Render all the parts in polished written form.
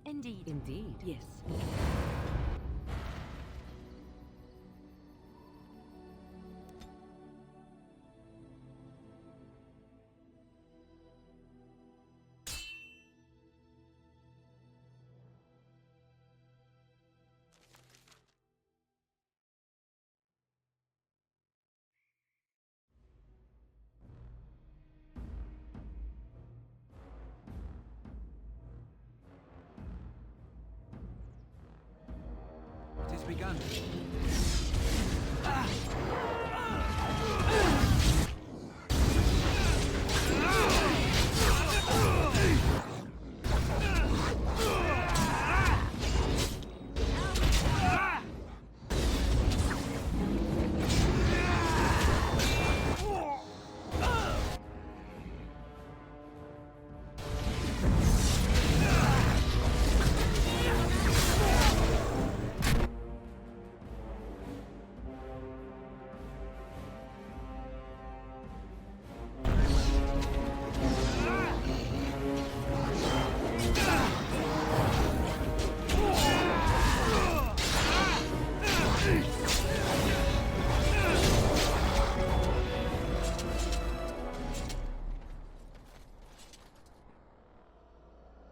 Indeed. Indeed. Yes. It has begun.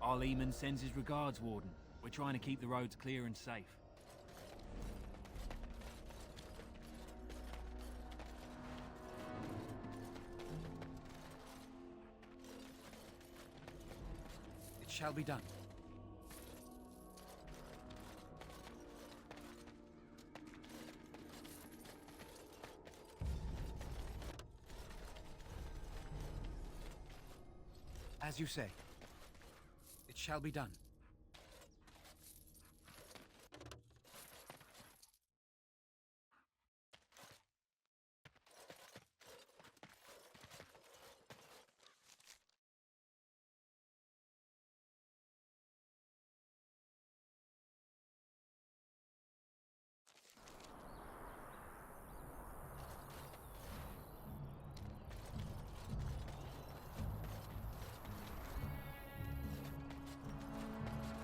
Our Lehman sends his regards, Warden. We're trying to keep the roads clear and safe. It shall be done. As you say. It shall be done.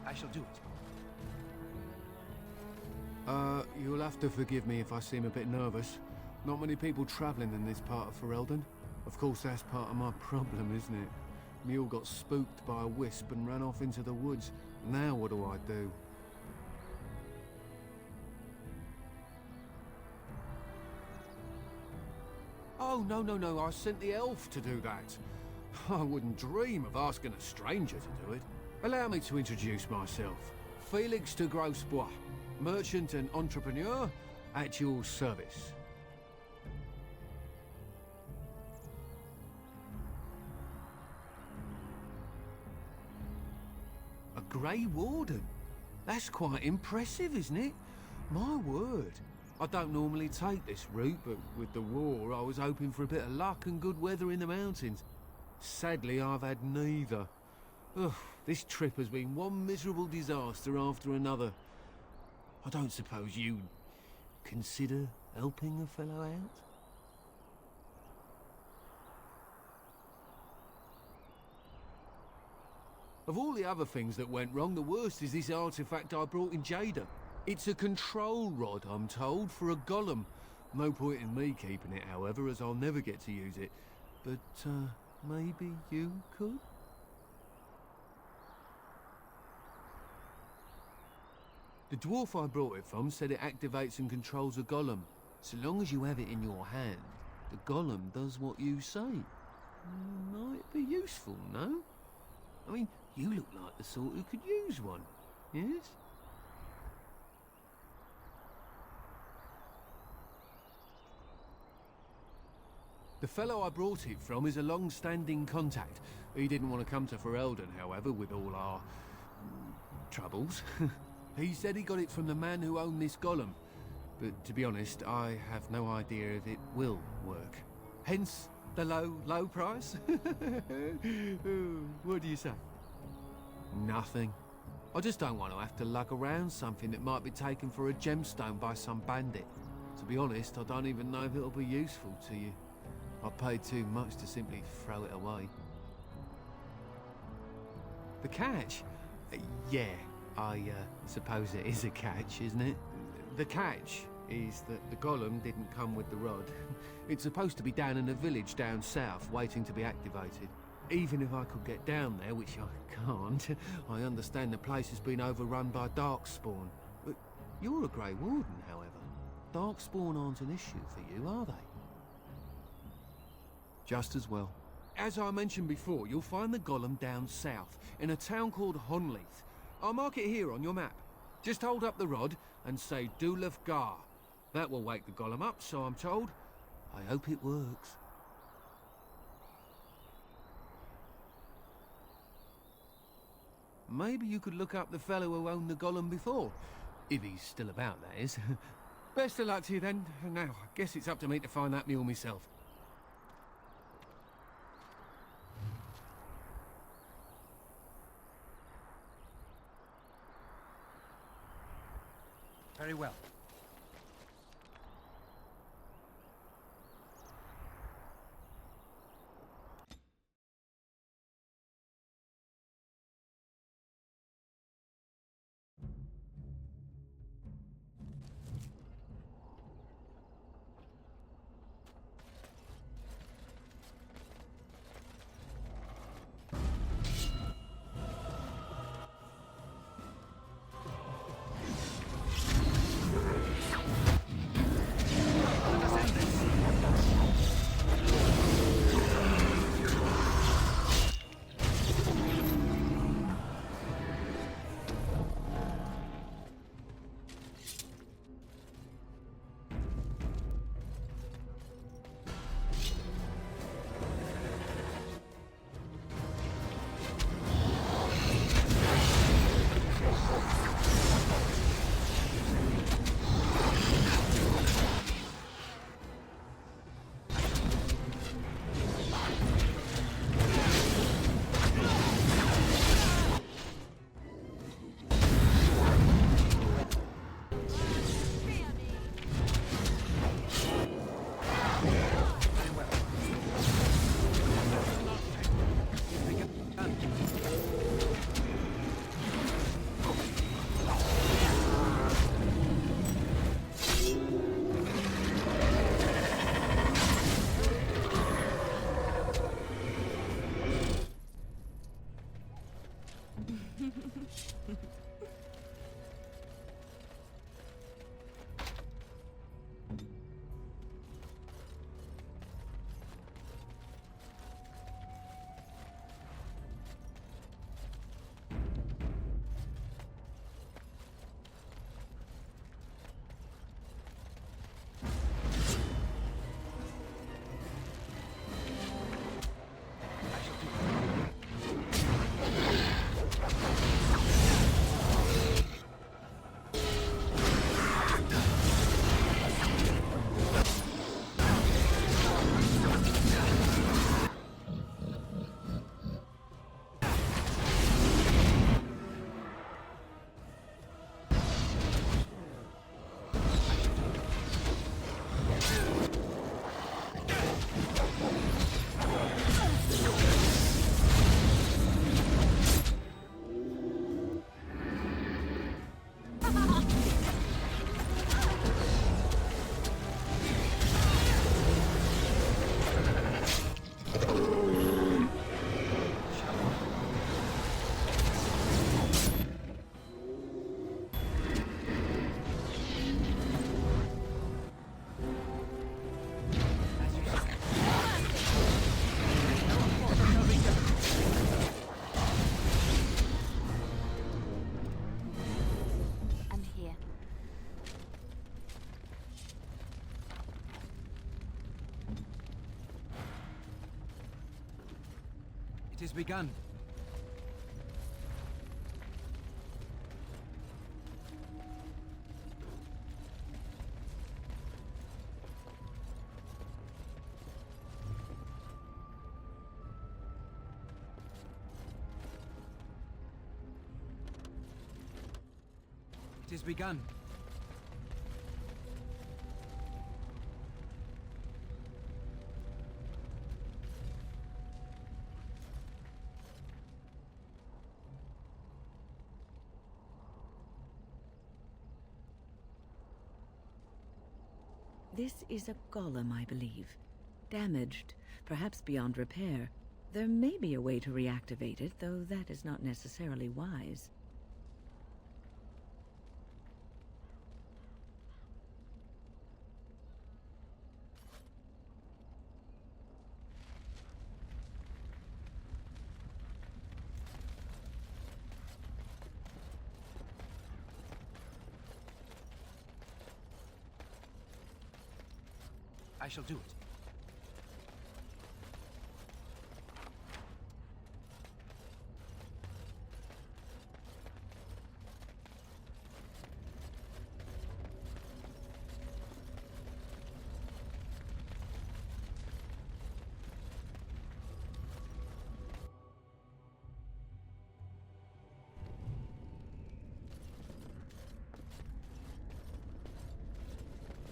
I shall do it. You'll have to forgive me if I seem a bit nervous. Not many people travelling in this part of Ferelden. Of course, that's part of my problem, isn't it? Mule got spooked by a wisp and ran off into the woods. Now what do I do? Oh, no, I sent the elf to do that. I wouldn't dream of asking a stranger to do it. Allow me to introduce myself. Felix de Grosbois, merchant and entrepreneur at your service. A Grey Warden? That's quite impressive, isn't it? My word. I don't normally take this route, but with the war, I was hoping for a bit of luck and good weather in the mountains. Sadly, I've had neither. Ugh, this trip has been one miserable disaster after another. I don't suppose you'd consider helping a fellow out? Of all the other things that went wrong, the worst is this artifact I brought in Jada. It's a control rod, I'm told, for a golem. No point in me keeping it, however, as I'll never get to use it. But, maybe you could? The dwarf I brought it from said it activates and controls a golem. So long as you have it in your hand, the golem does what you say. Might be useful, no? I mean, you look like the sort who could use one, yes? The fellow I brought it from is a long-standing contact. He didn't want to come to Ferelden, however, with all our troubles. He said he got it from the man who owned this golem. But to be honest, I have no idea if it will work. Hence the low price? What do you say? Nothing. I just don't want to have to lug around something that might be taken for a gemstone by some bandit. To be honest, I don't even know if it'll be useful to you. I paid too much to simply throw it away. The catch? Yeah, I suppose it is a catch, isn't it? The catch is that the golem didn't come with the rod. It's supposed to be down in a village down south, waiting to be activated. Even if I could get down there, which I can't, I understand the place has been overrun by Darkspawn. But you're a Grey Warden, however. Darkspawn aren't an issue for you, are they? Just as well. As I mentioned before, you'll find the golem down south, in a town called Honleath. I'll mark it here on your map. Just hold up the rod and say Dulaf Gar. That will wake the golem up, so I'm told. I hope it works. Maybe you could look up the fellow who owned the golem before. If he's still about, that is. Best of luck to you then. Now, I guess it's up to me to find that mule myself. Very well. It has begun. It has begun. This is a golem, I believe. Damaged, perhaps beyond repair. There may be a way to reactivate it, though that is not necessarily wise. I shall do it.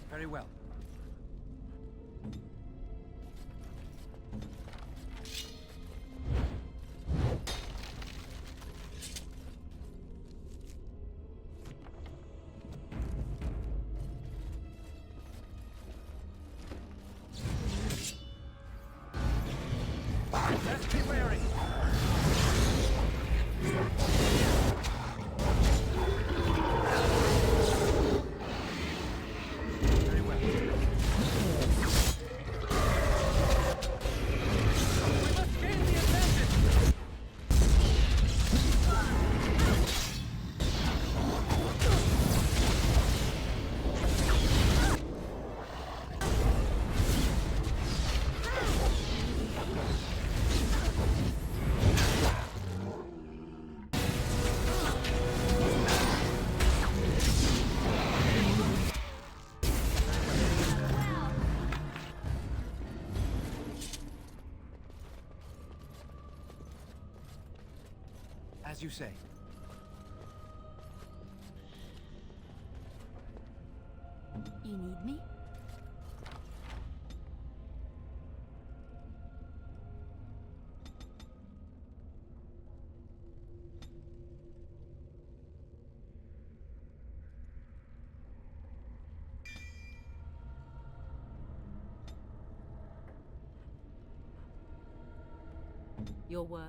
Very well. Just be wary. Very well. We must gain the advantage. As you say. You need me? Your word?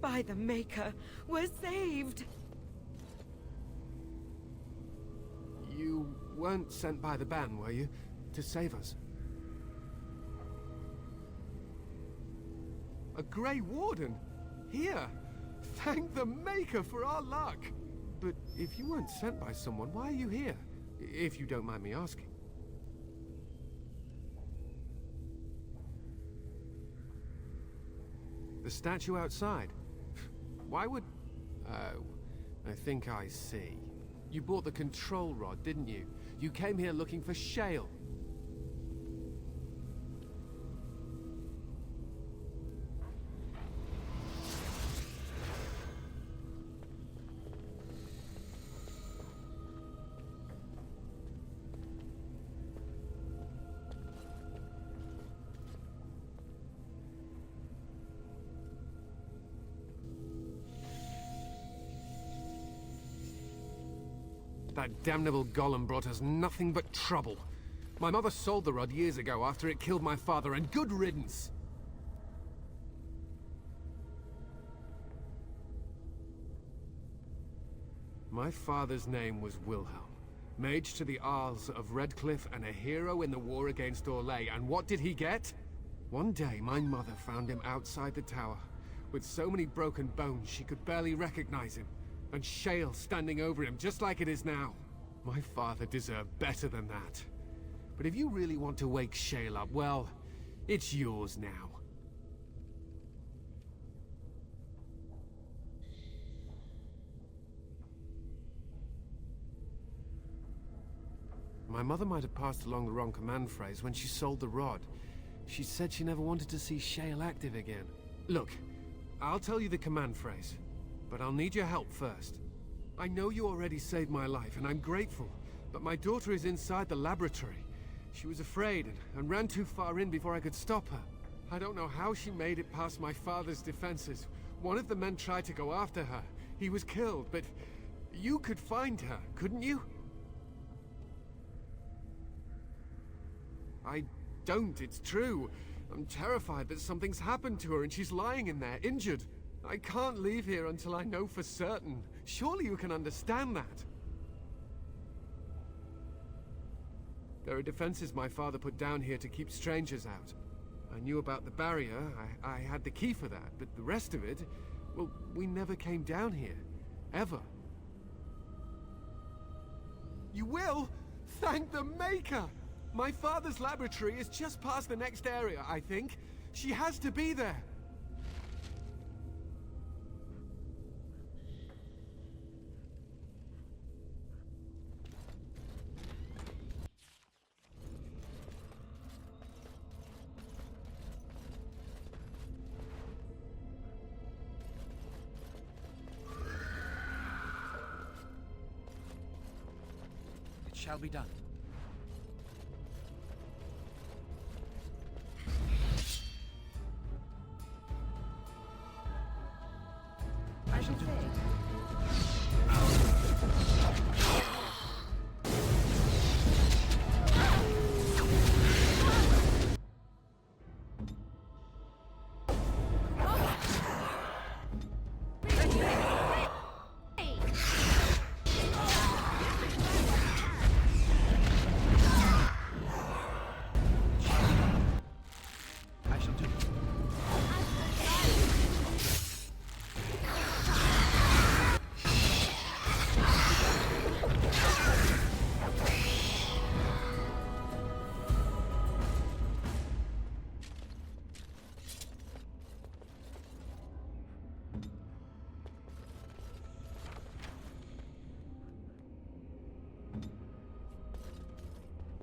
By the Maker, we're saved! You weren't sent by the Ban, were you? To save us? A Grey Warden? Here! Thank the Maker for our luck! But if you weren't sent by someone, why are you here? If you don't mind me asking. The statue outside? Why would... Oh, I think I see. You bought the control rod, didn't you? You came here looking for Shale. That damnable golem brought us nothing but trouble. My mother sold the rod years ago after it killed my father, and good riddance! My father's name was Wilhelm, mage to the Isles of Redcliffe and a hero in the war against Orlais, and what did he get? One day, my mother found him outside the tower, with so many broken bones she could barely recognize him. And Shale standing over him, just like it is now. My father deserved better than that. But if you really want to wake Shale up, well, it's yours now. My mother might have passed along the wrong command phrase when she sold the rod. She said she never wanted to see Shale active again. Look, I'll tell you the command phrase. But I'll need your help first. I know you already saved my life, and I'm grateful, but my daughter is inside the laboratory. She was afraid and ran too far in before I could stop her. I don't know how she made it past my father's defenses. One of the men tried to go after her. He was killed, but you could find her, couldn't you? I don't, it's true. I'm terrified that something's happened to her and she's lying in there, injured. I can't leave here until I know for certain. Surely you can understand that. There are defenses my father put down here to keep strangers out. I knew about the barrier, I had the key for that, but the rest of it, well, we never came down here. Ever. You will? Thank the Maker! My father's laboratory is just past the next area, I think. She has to be there. Shall be done. I should say.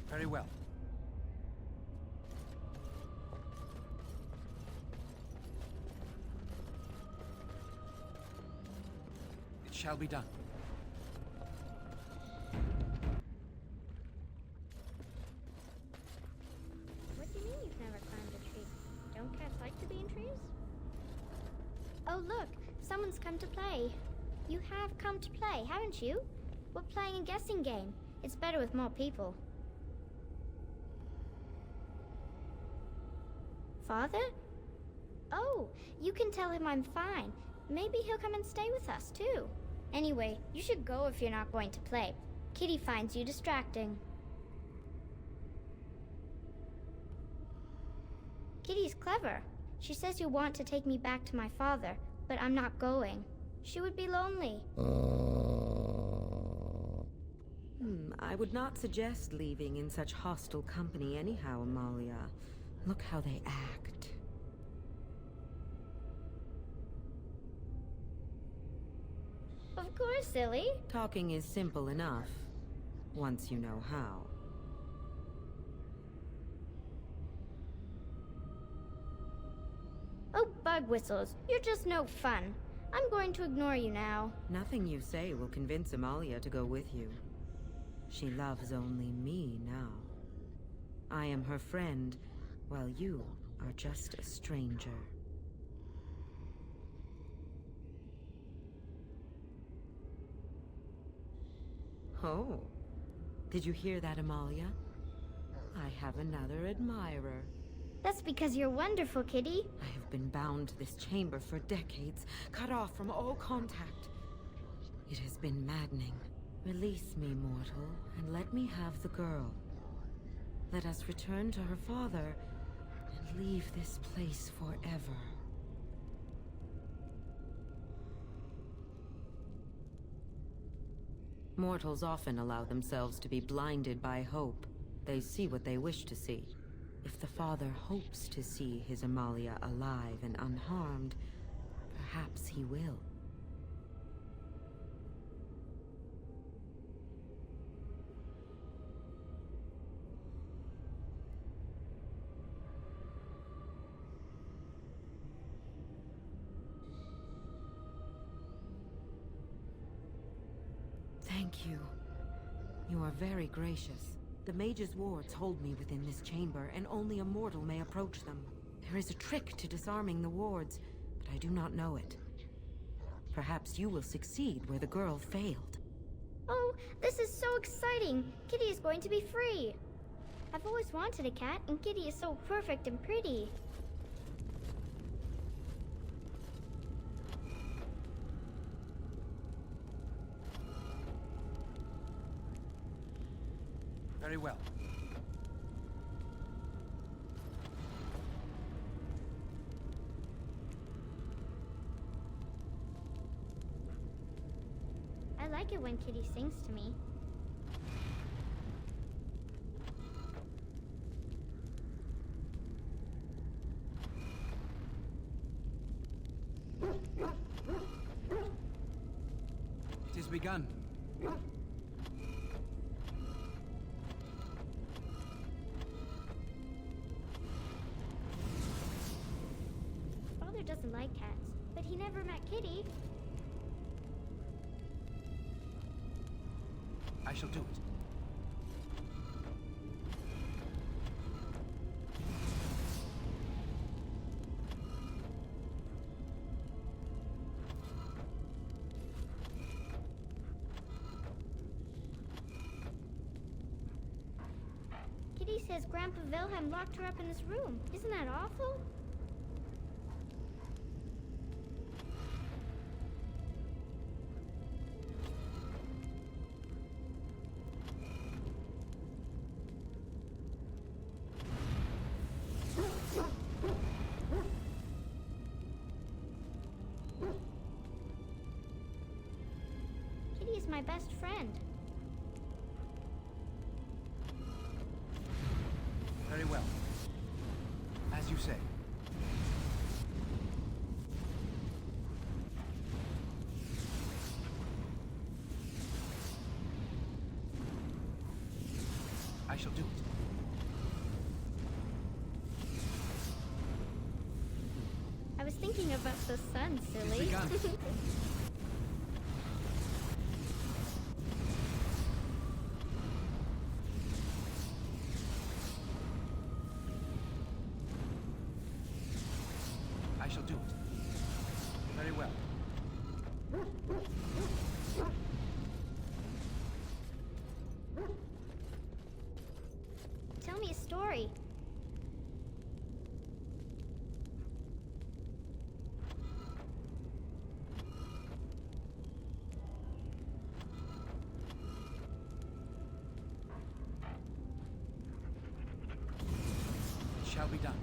Very well. It shall be done. What do you mean you've never climbed a tree? Don't cats like to be in trees? Oh look, someone's come to play. You have come to play, haven't you? We're playing a guessing game. It's better with more people. Father? Oh, you can tell him I'm fine. Maybe he'll come and stay with us, too. Anyway, you should go if you're not going to play. Kitty finds you distracting. Kitty's clever. She says you want to take me back to my father, but I'm not going. She would be lonely. I would not suggest leaving in such hostile company anyhow, Amalia. Look how they act. Of course, silly. Talking is simple enough, once you know how. Oh, bug whistles. You're just no fun. I'm going to ignore you now. Nothing you say will convince Amalia to go with you. She loves only me now. I am her friend, while you are just a stranger. Oh, did you hear that, Amalia? I have another admirer. That's because you're wonderful, Kitty. I have been bound to this chamber for decades, cut off from all contact. It has been maddening. Release me, mortal, and let me have the girl. Let us return to her father and leave this place forever. Mortals often allow themselves to be blinded by hope. They see what they wish to see. If the father hopes to see his Amalia alive and unharmed, perhaps he will. Thank you. You are very gracious. The mage's wards hold me within this chamber, and only a mortal may approach them. There is a trick to disarming the wards, but I do not know it. Perhaps you will succeed where the girl failed. Oh, this is so exciting. Kitty is going to be free. I've always wanted a cat, and Kitty is so perfect and pretty. Very well. I like it when Kitty sings to me. It has begun. Father doesn't like cats, but he never met Kitty. I shall do it. Kitty says Grandpa Wilhelm locked her up in this room. Isn't that awful? Kitty is my best friend. Very well. As you say. I shall do it. I was thinking about the sun, silly. It's begun. I shall do it. Very well. Tell me a story. It shall be done.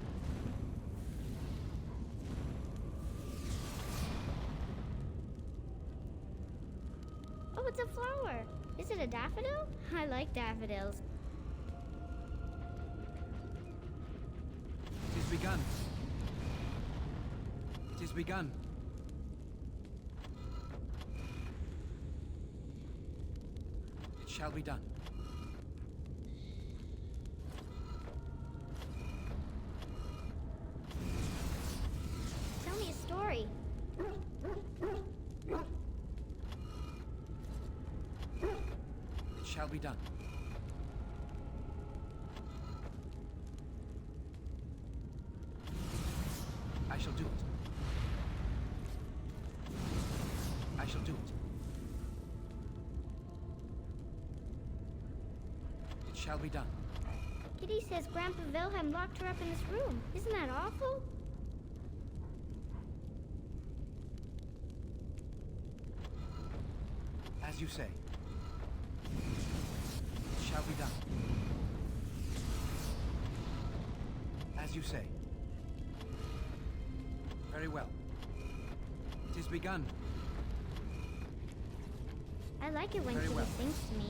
Oh, it's a flower. Is it a daffodil? I like daffodils. It is begun. It is begun. shall be done. Tell me a story. It shall be done. I shall do it. I shall do it. It shall be done. Kitty says Grandpa Wilhelm locked her up in his room. Isn't that awful? As you say. It shall be done. As you say. Very well. It is begun. I like it when Very Kitty well. sings to me.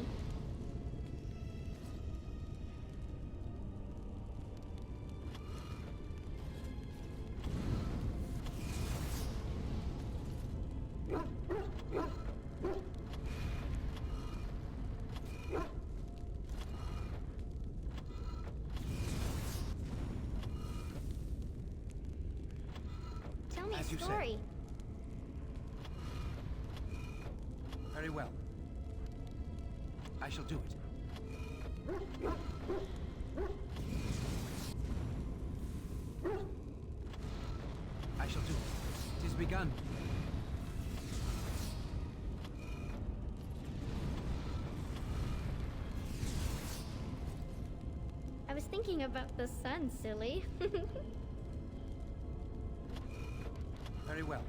Tell me As a you say. story. Very well. I shall do it. I shall do it. It is begun. I was thinking about the sun, silly. Very well.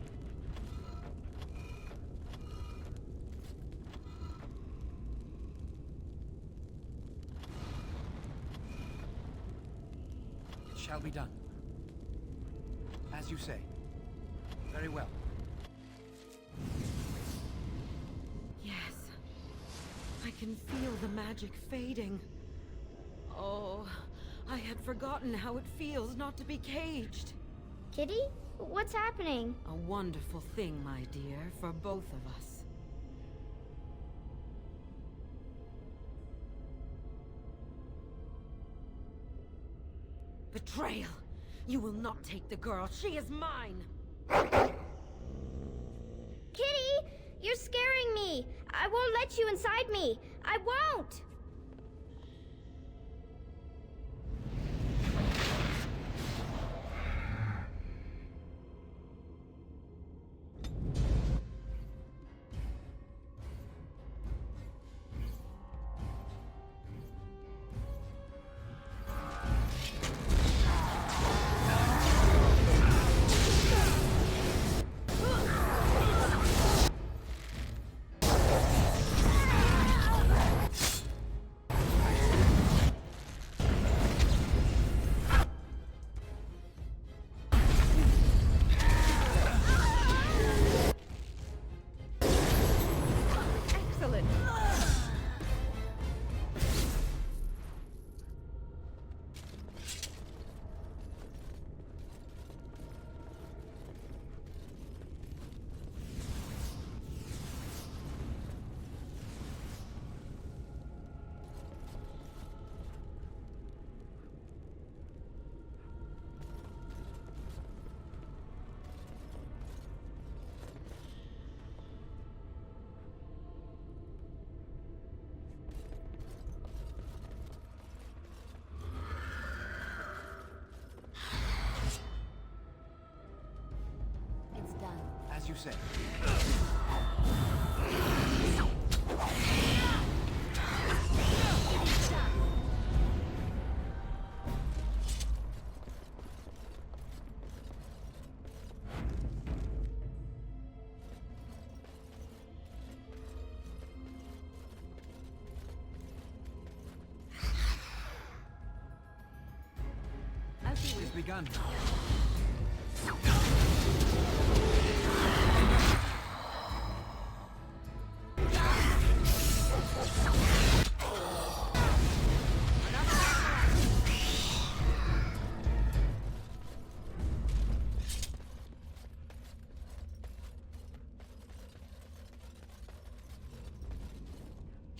It shall be done. As you say. Very well. Yes. I can feel the magic fading. Oh, I had forgotten how it feels not to be caged. Kitty? What's happening? A wonderful thing, my dear, for both of us. Betrayal! You will not take the girl. She is mine! Kitty! You're scaring me! I won't let you inside me! I won't! Excellent. It's done. As you say. I'll see It you. is begun.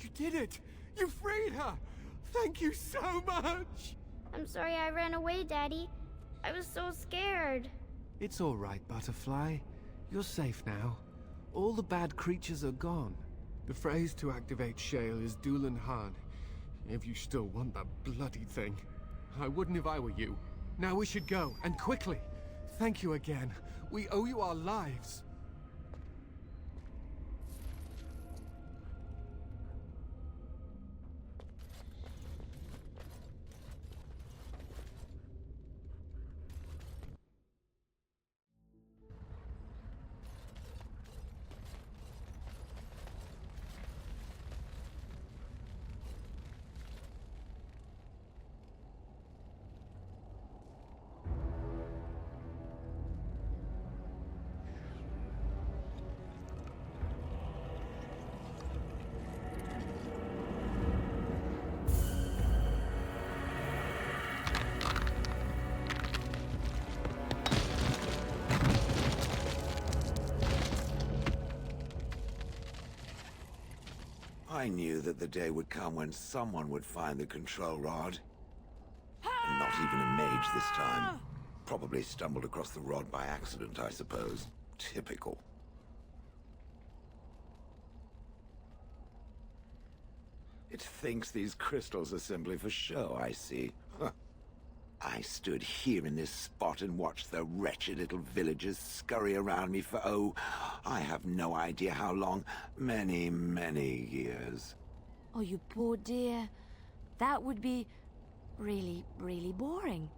You did it! You freed her! Thank you so much! I'm sorry I ran away, Daddy. I was so scared. It's all right, Butterfly. You're safe now. All the bad creatures are gone. The phrase to activate Shale is Dulan Han. If you still want that bloody thing. I wouldn't if I were you. Now we should go, and quickly. Thank you again. We owe you our lives. I knew that the day would come when someone would find the control rod. And not even a mage this time. Probably stumbled across the rod by accident, I suppose. Typical. It thinks these crystals are simply for show, I see. Huh. I stood here in this spot and watched the wretched little villagers scurry around me for, oh, I have no idea how long. Many, many years. Oh, you poor dear. That would be really, really boring.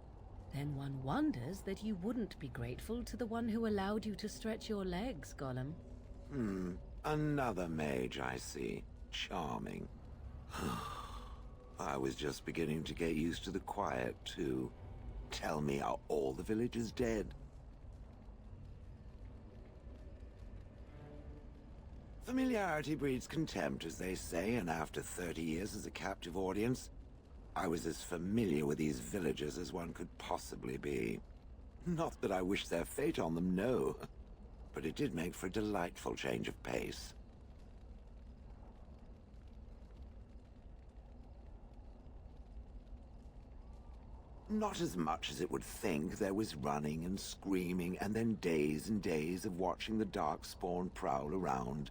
Then one wonders that you wouldn't be grateful to the one who allowed you to stretch your legs, Gollum. Another mage, I see. Charming. I was just beginning to get used to the quiet, too. Tell me, are all the villagers dead? Familiarity breeds contempt, as they say, and after 30 years as a captive audience, I was as familiar with these villagers as one could possibly be. Not that I wish their fate on them, no. But it did make for a delightful change of pace. Not as much as it would think. There was running and screaming, and then days and days of watching the Darkspawn prowl around.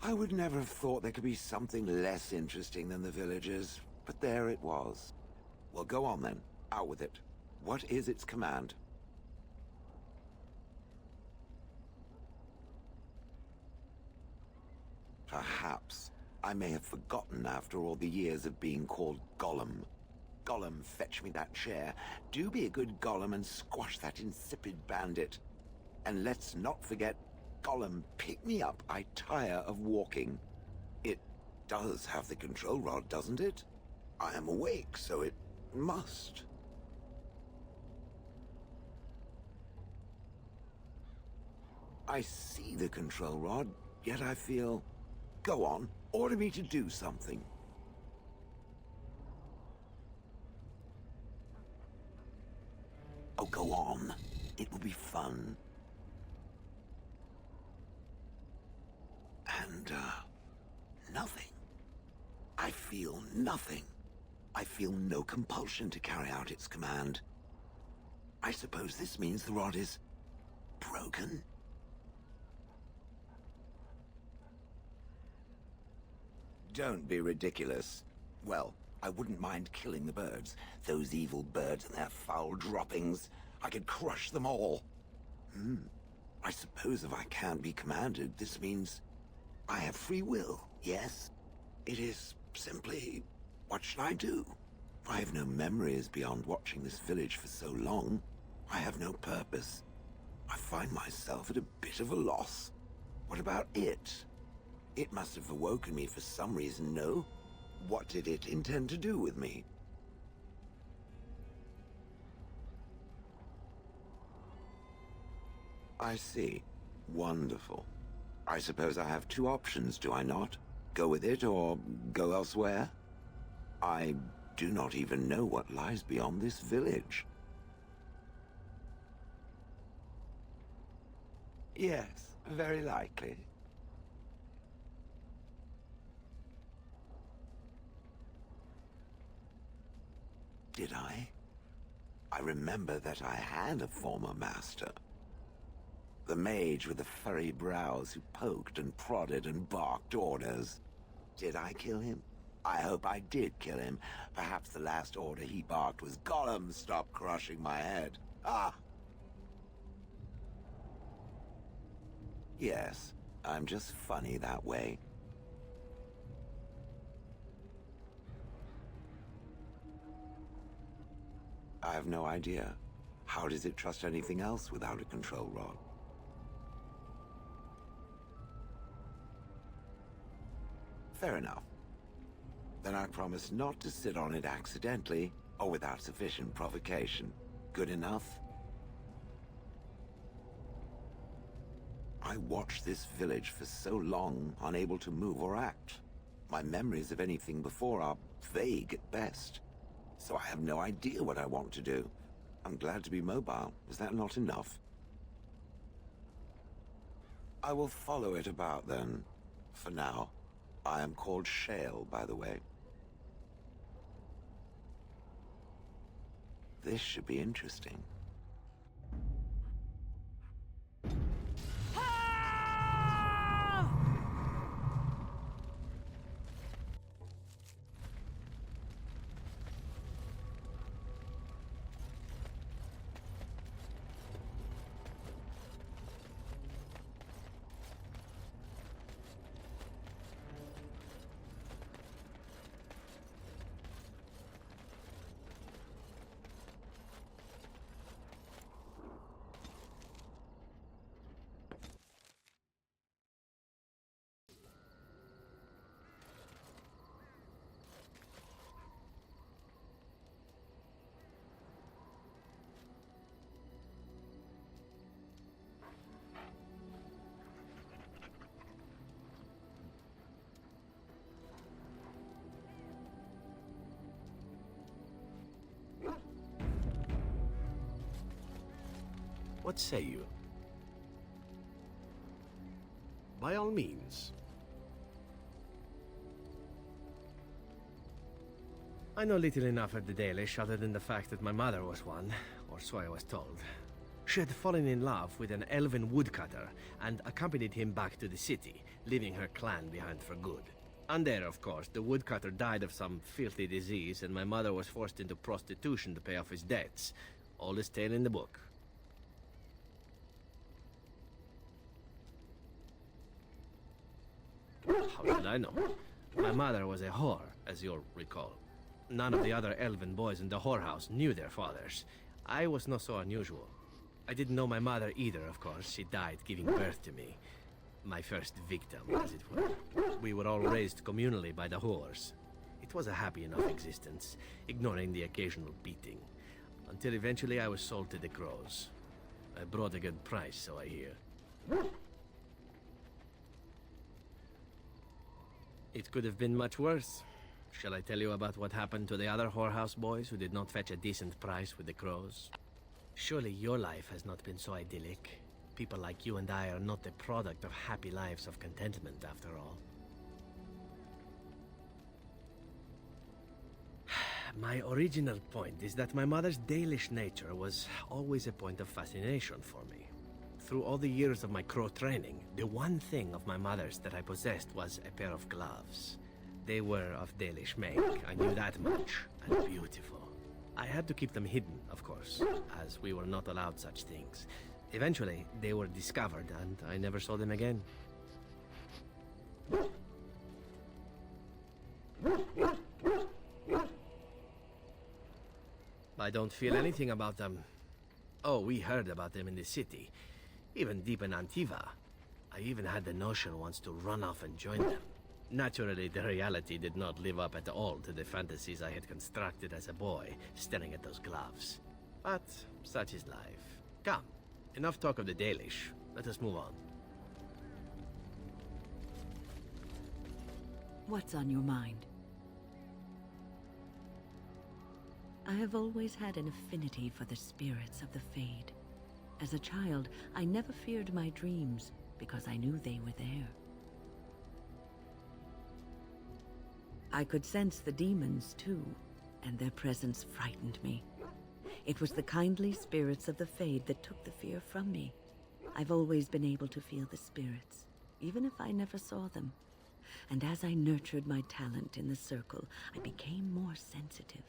I would never have thought there could be something less interesting than the villagers, but there it was. Well, go on then. Out with it. What is its command? Perhaps. I may have forgotten after all the years of being called Gollum. Gollum, fetch me that chair. Do be a good Gollum and squash that insipid bandit. And let's not forget, Gollum, pick me up. I tire of walking. It does have the control rod, doesn't it? I am awake, so it must. I see the control rod, yet I feel... Go on, order me to do something. Oh, go on. It will be fun. And, nothing. I feel nothing. I feel no compulsion to carry out its command. I suppose this means the rod is... broken? Don't be ridiculous. Well, I wouldn't mind killing the birds. Those evil birds and their foul droppings. I could crush them all. I suppose if I can't be commanded, this means I have free will, yes? It is simply, what should I do? I have no memories beyond watching this village for so long. I have no purpose. I find myself at a bit of a loss. What about it? It must have awoken me for some reason, no? What did it intend to do with me? I see. Wonderful. I suppose I have two options, do I not? Go with it or go elsewhere? I do not even know what lies beyond this village. Yes, very likely. did I? I remember that I had a former master. The mage with the furry brows who poked and prodded and barked orders. Did I kill him? I hope I did kill him. Perhaps the last order he barked was, "Gollum, stop crushing my head." Ah! Yes, I'm just funny that way. I have no idea. How does it trust anything else without a control rod? Fair enough. Then I promise not to sit on it accidentally or without sufficient provocation. Good enough? I watched this village for so long, unable to move or act. My memories of anything before are vague at best. So I have no idea what I want to do. I'm glad to be mobile. Is that not enough? I will follow it about then. For now. I am called Shale, by the way. This should be interesting. What say you? By all means. I know little enough of the Dalish other than the fact that my mother was one, or so I was told. She had fallen in love with an elven woodcutter and accompanied him back to the city, leaving her clan behind for good. And there, of course, the woodcutter died of some filthy disease and my mother was forced into prostitution to pay off his debts. Oldest tale in the book. How should I know? My mother was a whore, as you'll recall. None of the other elven boys in the whorehouse knew their fathers. I was not so unusual. I didn't know my mother either, of course. She died giving birth to me. My first victim, as it were. We were all raised communally by the whores. It was a happy enough existence, ignoring the occasional beating. Until eventually I was sold to the crows. I brought a good price, so I hear. It could have been much worse. Shall I tell you about what happened to the other whorehouse boys who did not fetch a decent price with the crows? Surely your life has not been so idyllic. People like you and I are not the product of happy lives of contentment, after all. My original point is that my mother's Dalish nature was always a point of fascination for me. Through all the years of my crow training, the one thing of my mother's that I possessed was a pair of gloves. They were of Dalish make, I knew that much, and beautiful. I had to keep them hidden, of course, as we were not allowed such things. Eventually, they were discovered, and I never saw them again. I don't feel anything about them. Oh, we heard about them in the city. Even deep in Antiva. I even had the notion once to run off and join them. Naturally, the reality did not live up at all to the fantasies I had constructed as a boy, staring at those gloves. But such is life. Come, enough talk of the Dalish. Let us move on. What's on your mind? I have always had an affinity for the spirits of the Fade. As a child, I never feared my dreams because I knew they were there. I could sense the demons, too. and their presence frightened me. It was the kindly spirits of the Fade that took the fear from me. I've always been able to feel the spirits, even if I never saw them. And as I nurtured my talent in the circle, I became more sensitive.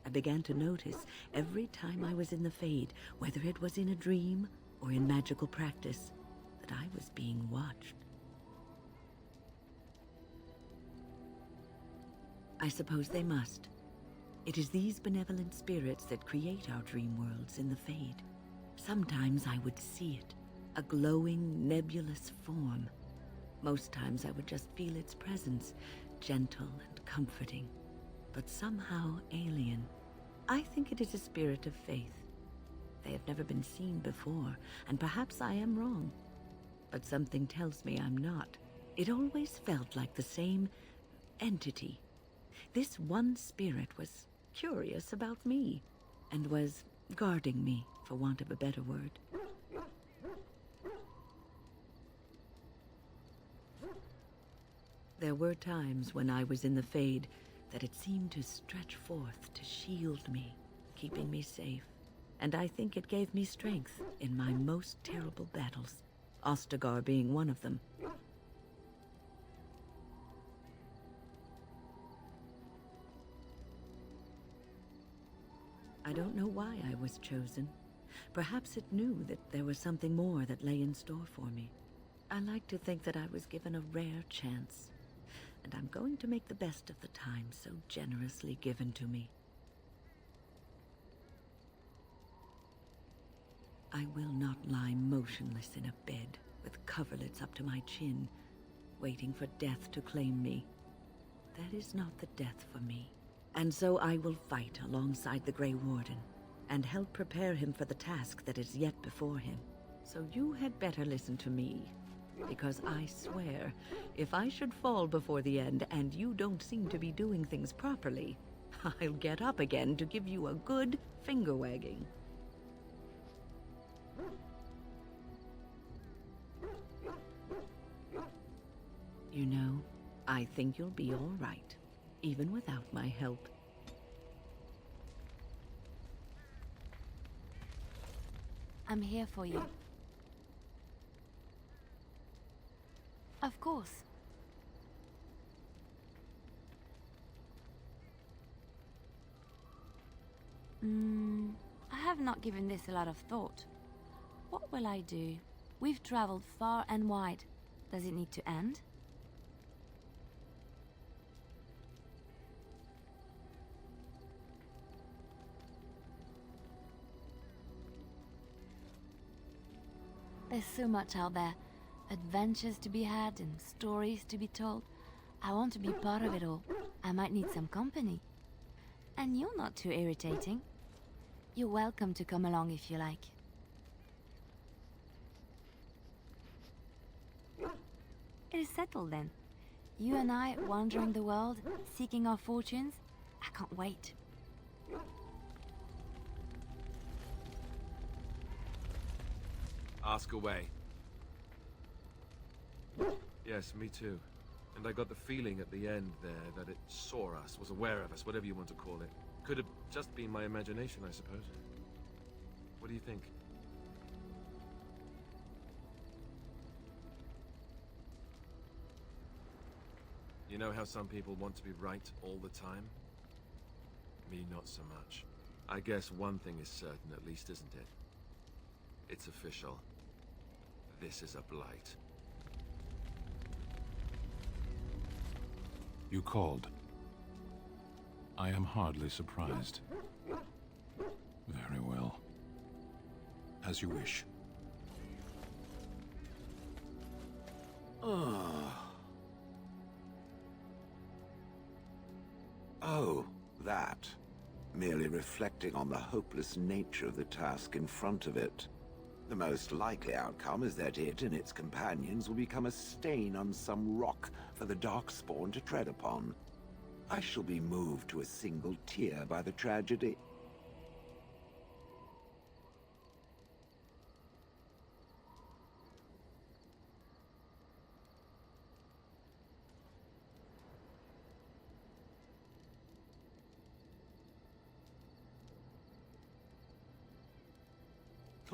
I began to notice every time I was in the Fade, whether it was in a dream or in magical practice, that I was being watched. I suppose they must. It is these benevolent spirits that create our dream worlds in the Fade. Sometimes I would see it, a glowing, nebulous form. Most times I would just feel its presence, gentle and comforting, but somehow alien. I think it is a spirit of faith. They have never been seen before, and perhaps I am wrong. But something tells me I'm not. It always felt like the same entity. This one spirit was curious about me, and was guarding me, for want of a better word. There were times when I was in the Fade that it seemed to stretch forth to shield me, keeping me safe. And I think it gave me strength in my most terrible battles, Ostagar being one of them. I don't know why I was chosen. Perhaps it knew that there was something more that lay in store for me. I like to think that I was given a rare chance, and I'm going to make the best of the time so generously given to me. I will not lie motionless in a bed with coverlets up to my chin, waiting for death to claim me. That is not the death for me. And so I will fight alongside the Grey Warden, and help prepare him for the task that is yet before him. So you had better listen to me, because I swear, if I should fall before the end and you don't seem to be doing things properly, I'll get up again to give you a good finger-wagging. You know, I think you'll be all right, even without my help. I'm here for you. Of course. I have not given this a lot of thought. What will I do? We've traveled far and wide. Does it need to end? There's so much out there. Adventures to be had and stories to be told. I want to be part of it all. I might need some company. And you're not too irritating. You're welcome to come along if you like. It is settled then. You and I wandering the world, seeking our fortunes. I can't wait. Ask away. Yes, me too. And I got the feeling at the end there that it saw us, was aware of us, whatever you want to call it. Could have just been my imagination, I suppose. What do you think? You know how some people want to be right all the time? Me, not so much. I guess one thing is certain at least, isn't it? It's official. This is a blight. You called. I am hardly surprised. Very well. As you wish. Oh, that. Merely reflecting on the hopeless nature of the task in front of it. The most likely outcome is that it and its companions will become a stain on some rock for the Darkspawn to tread upon. I shall be moved to a single tear by the tragedy.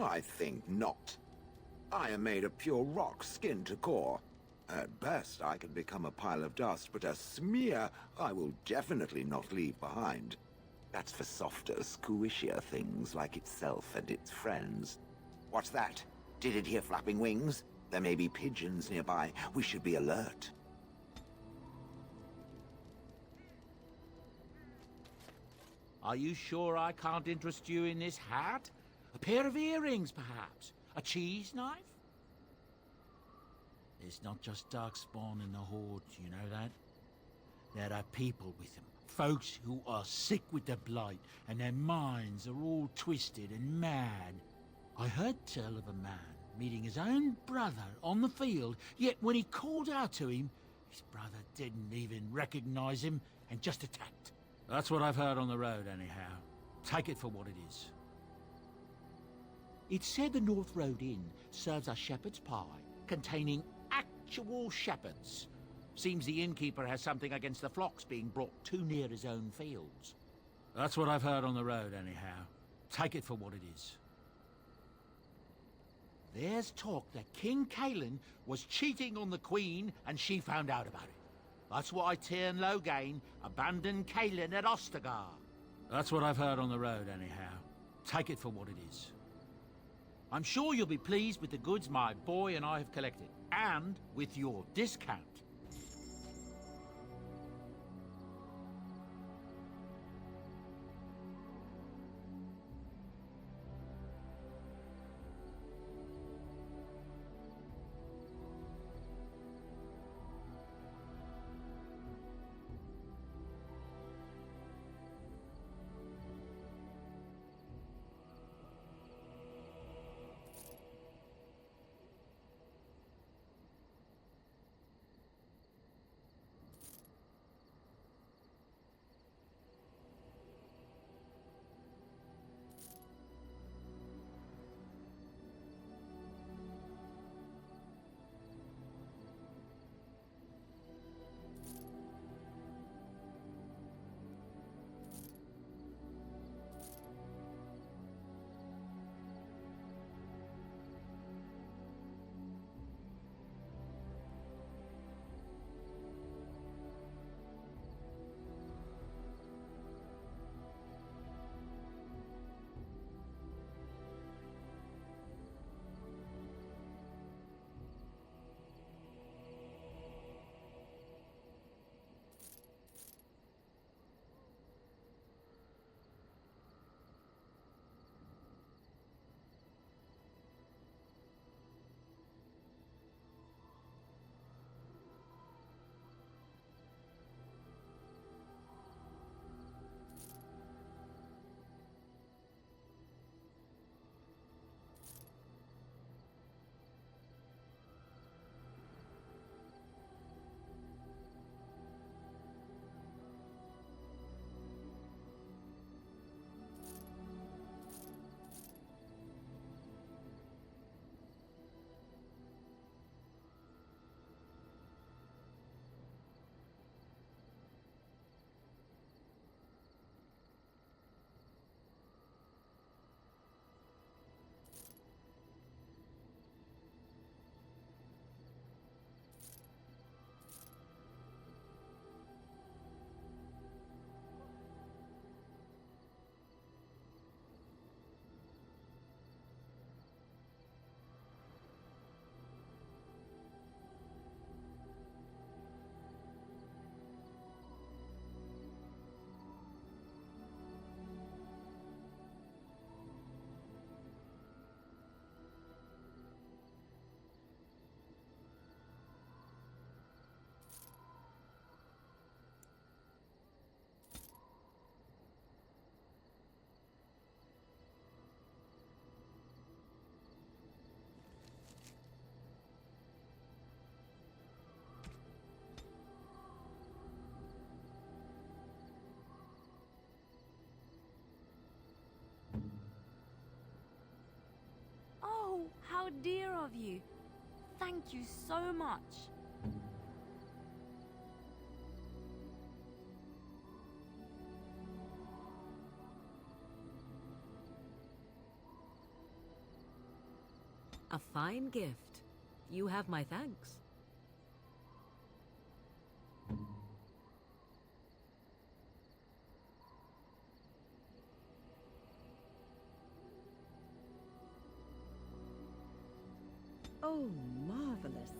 I think not. I am made of pure rock, skin to core. At best, I can become a pile of dust, but a smear I will definitely not leave behind. That's for softer, squishier things like itself and its friends. What's that? Did it hear flapping wings? There may be pigeons nearby. We should be alert. Are you sure I can't interest you in this hat? A pair of earrings, perhaps? A cheese knife? It's not just Darkspawn and the Horde, you know that? There are people with them. Folks who are sick with the Blight, and their minds are all twisted and mad. I heard tell of a man meeting his own brother on the field, yet when he called out to him, his brother didn't even recognize him and just attacked. That's what I've heard on the road, anyhow. Take it for what it is. It's said the North Road Inn serves a shepherd's pie containing actual shepherds. Seems the innkeeper has something against the flocks being brought too near his own fields. That's what I've heard on the road, anyhow. Take it for what it is. There's talk that King Cailan was cheating on the Queen and she found out about it. That's why Tyrn Loghain abandoned Cailan at Ostagar. That's what I've heard on the road, anyhow. Take it for what it is. I'm sure you'll be pleased with the goods my boy and I have collected, and with your discount. How dear of you. Thank you so much. A fine gift. You have my thanks. Oh, marvelous.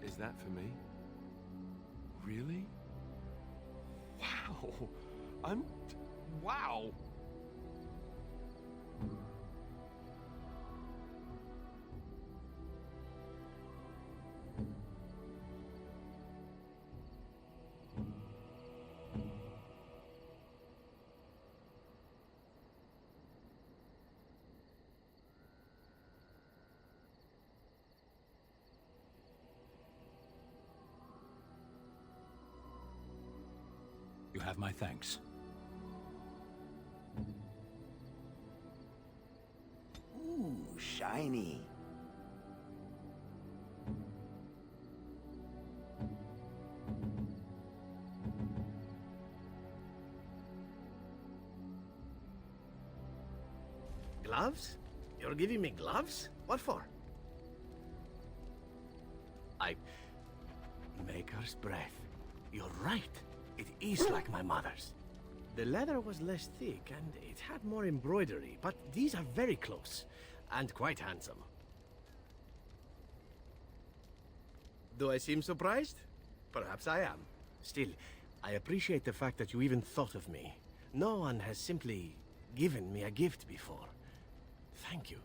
Is that for me? Really? Wow! Wow! You have my thanks. Ooh, shiny. Gloves? You're giving me gloves? What for? Maker's breath. You're right. It is like my mother's. The leather was less thick and it had more embroidery, but these are very close and quite handsome. Do I seem surprised? Perhaps I am. Still, I appreciate the fact that you even thought of me. No one has simply given me a gift before. Thank you.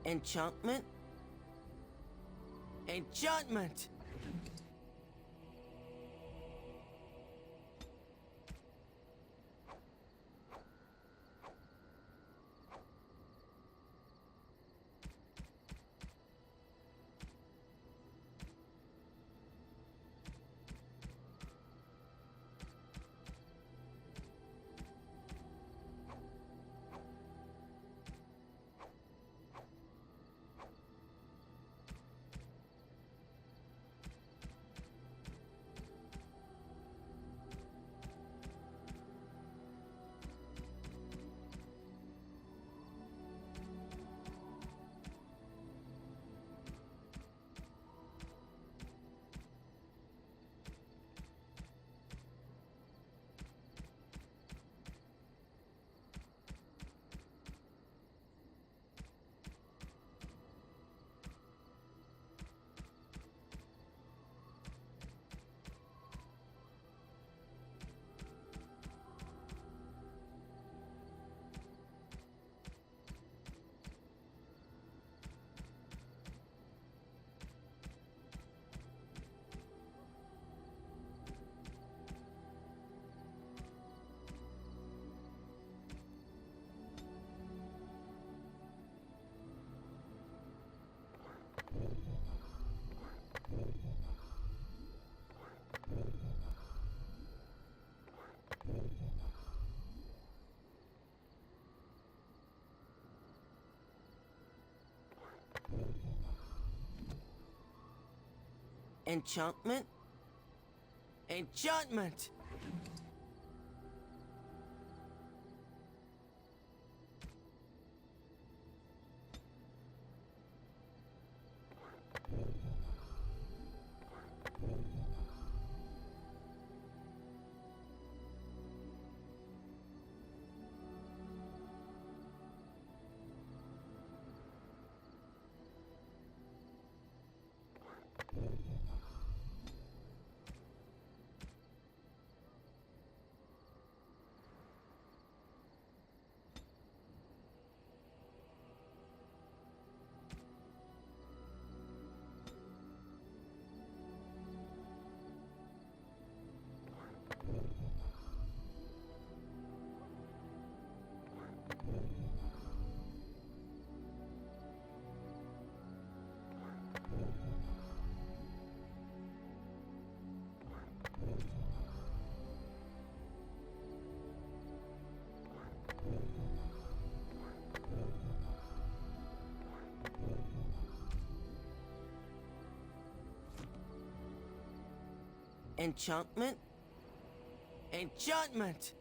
Enchantment? Enchantment! Enchantment? Enchantment! Enchantment? Enchantment!